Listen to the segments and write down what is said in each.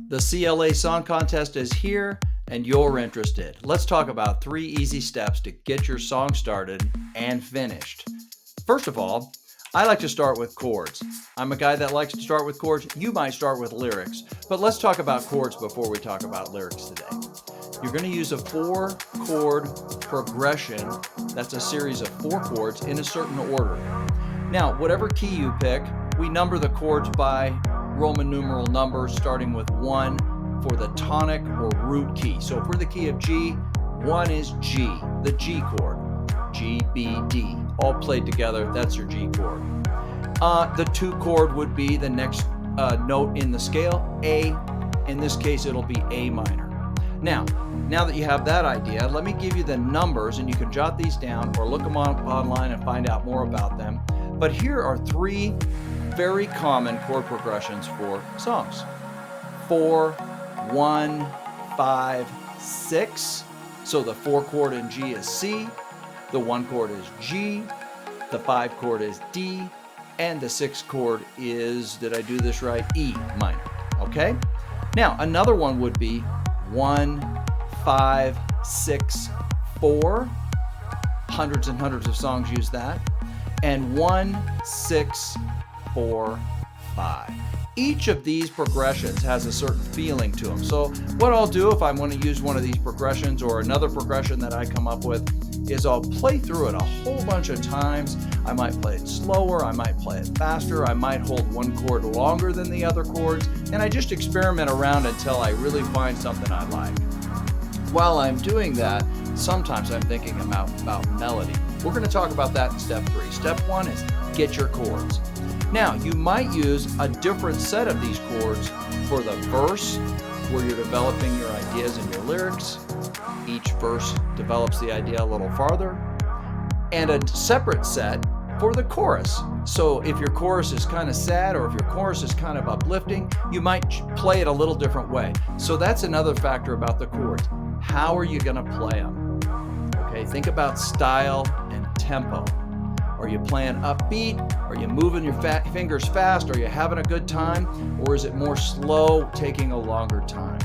The CLA Song Contest is here and you're interested. Let's talk about 3 easy steps to get your song started and finished. First of all, I like to start with chords. I'm a guy that likes to start with chords. You might start with lyrics, but let's talk about chords before we talk about lyrics today. You're going to use a 4-chord progression. That's a series of 4 chords in a certain order. Now, whatever key you pick, we number the chords by Roman numeral numbers, starting with 1 for the tonic or root key. So if we're the key of G, 1 is G, the G chord. G, B, D, all played together, that's your G chord. The 2 chord would be the next note in the scale, A. In this case, it'll be A minor. Now that you have that idea, let me give you the numbers, and you can jot these down or look them up online and find out more about them. But here are 3 very common chord progressions for songs. 4, 1, 5, 6. So the 4 chord in G is C, the 1 chord is G, the 5 chord is D, and the 6 chord is, did I do this right? E minor, okay? Now, another one would be 1, 5, 6, 4. Hundreds and hundreds of songs use that. And 1, 6, 4, 5. Each of these progressions has a certain feeling to them. So what I'll do if I want to use one of these progressions or another progression that I come up with is I'll play through it a whole bunch of times. I might play it slower, I might play it faster, I might hold one chord longer than the other chords, and I just experiment around until I really find something I like. While I'm doing that, sometimes I'm thinking about melody. We're going to talk about that in step 3. Step 1 is get your chords. Now, you might use a different set of these chords for the verse, where you're developing your ideas and your lyrics. Each verse develops the idea a little farther. And a separate set for the chorus. So if your chorus is kind of sad or if your chorus is kind of uplifting, you might play it a little different way. So that's another factor about the chords. How are you going to play them? Okay, think about style and tempo. Are you playing upbeat? Are you moving your fingers fast? Are you having a good time? Or is it more slow, taking a longer time?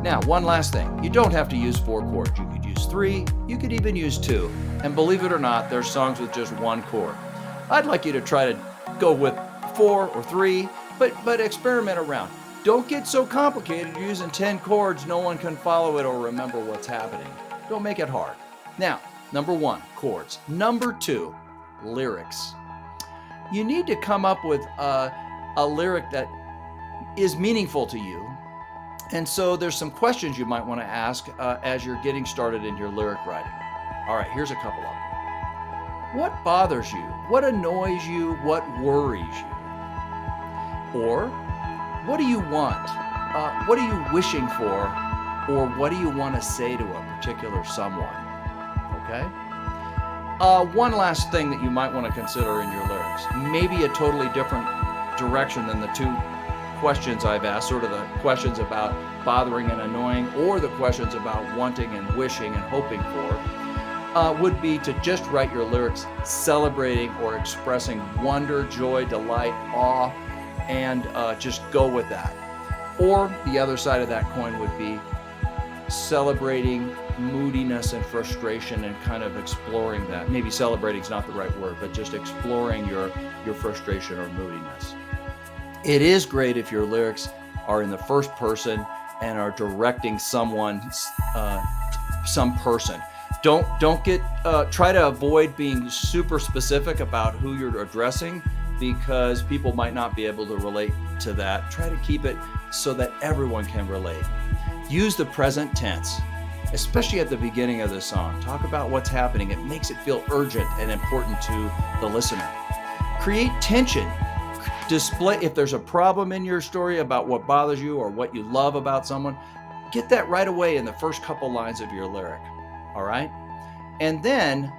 Now, one last thing. You don't have to use 4 chords. You could use 3. You could even use 2. And believe it or not, there's songs with just 1 chord. I'd like you to try to go with 4 or 3, but experiment around. Don't get so complicated using 10 chords no one can follow it or remember what's happening. Don't make it hard. Now, number 1, chords. Number 2, lyrics. You need to come up with a lyric that is meaningful to you. And so there's some questions you might want to ask as you're getting started in your lyric writing. All right, here's a couple of them. What bothers you? What annoys you? What worries you? Or, what do you want? What are you wishing for? Or what do you want to say to a particular someone? Okay? One last thing that you might want to consider in your lyrics. Maybe a totally different direction than the 2 questions I've asked, sort of the questions about bothering and annoying, or the questions about wanting and wishing and hoping for, would be to just write your lyrics celebrating or expressing wonder, joy, delight, awe, and just go with that. Or the other side of that coin would be celebrating moodiness and frustration and kind of exploring that. Maybe celebrating is not the right word, but just exploring your frustration or moodiness. It is great if your lyrics are in the first person and are directing someone, some person. Don't get try to avoid being super specific about who you're addressing, because people might not be able to relate to that. Try to keep it so that everyone can relate. Use the present tense, especially at the beginning of the song. Talk about what's happening. It makes it feel urgent and important to the listener. Create tension. Display, if there's a problem in your story about what bothers you or what you love about someone, get that right away in the first couple lines of your lyric. All right? And then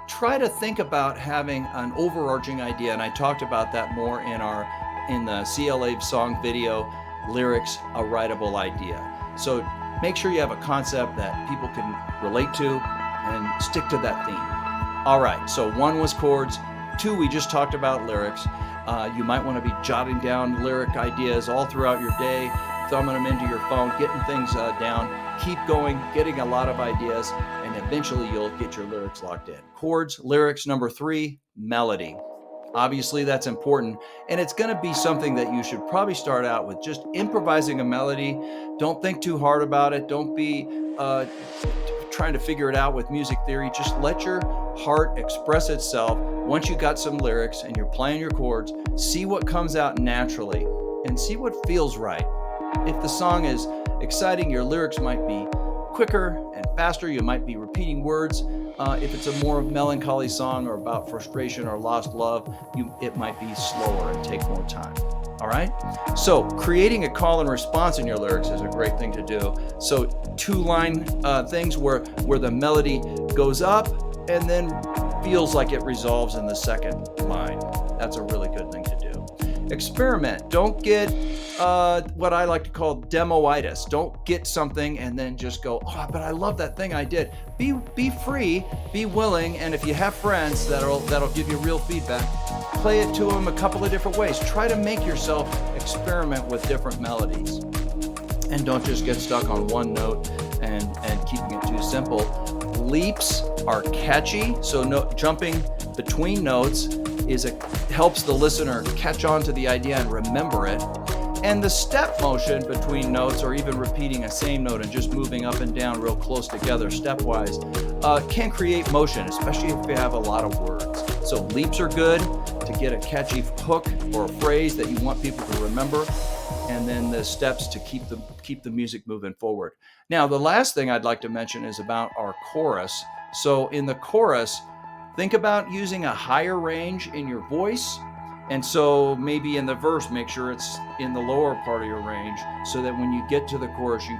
try to think about having an overarching idea. And I talked about that more in the CLA song video, lyrics, a writable idea. So make sure you have a concept that people can relate to and stick to that theme. All right, so 1 was chords, 2, we just talked about lyrics. You might want to be jotting down lyric ideas all throughout your day, thumbing them into your phone, getting things down. Keep going, getting a lot of ideas, and eventually you'll get your lyrics locked in. Chords, lyrics. Number 3, melody. Obviously, that's important, and it's going to be something that you should probably start out with just improvising a melody. Don't think too hard about it. Don't be trying to figure it out with music theory. Just let your heart express itself. Once you got some lyrics and you're playing your chords, see what comes out naturally and see what feels right. If the song is exciting, your lyrics might be quicker and faster. You might be repeating words. If it's a more melancholy song or about frustration or lost love, it might be slower and take more time. All right? So creating a call and response in your lyrics is a great thing to do. So 2-line things where the melody goes up and then feels like it resolves in the second line. That's a really good thing to do. Experiment. Don't get what I like to call demoitis. Don't get something and then just go, oh, but I love that thing I did. Be free, be willing, and if you have friends that'll give you real feedback, play it to them a couple of different ways. Try to make yourself experiment with different melodies. And don't just get stuck on one note and keeping it too simple. Leaps are catchy, so jumping between notes helps the listener catch on to the idea and remember it. And the step motion between notes, or even repeating a same note and just moving up and down real close together stepwise, can create motion, especially if you have a lot of words. So leaps are good to get a catchy hook or a phrase that you want people to remember, and then the steps to keep the music moving forward. Now, the last thing I'd like to mention is about our chorus. So in the chorus, think about using a higher range in your voice. And so maybe in the verse, make sure it's in the lower part of your range so that when you get to the chorus, you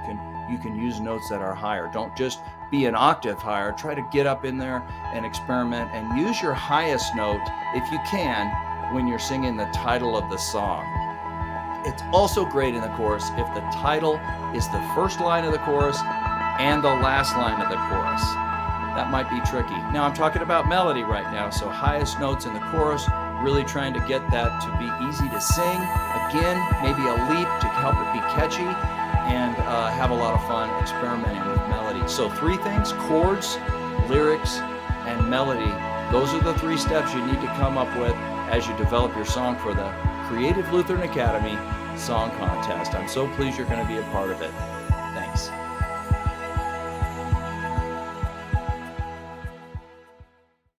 can use notes that are higher. Don't just be an octave higher. Try to get up in there and experiment and use your highest note, if you can, when you're singing the title of the song. It's also great in the chorus if the title is the first line of the chorus and the last line of the chorus. That might be tricky. Now I'm talking about melody right now, so highest notes in the chorus, really trying to get that to be easy to sing. Again, maybe a leap to help it be catchy, and have a lot of fun experimenting with melody. So 3 things: chords, lyrics, and melody. Those are the 3 steps you need to come up with as you develop your song for the Creative Lutheran Academy Song Contest. I'm so pleased you're going to be a part of it.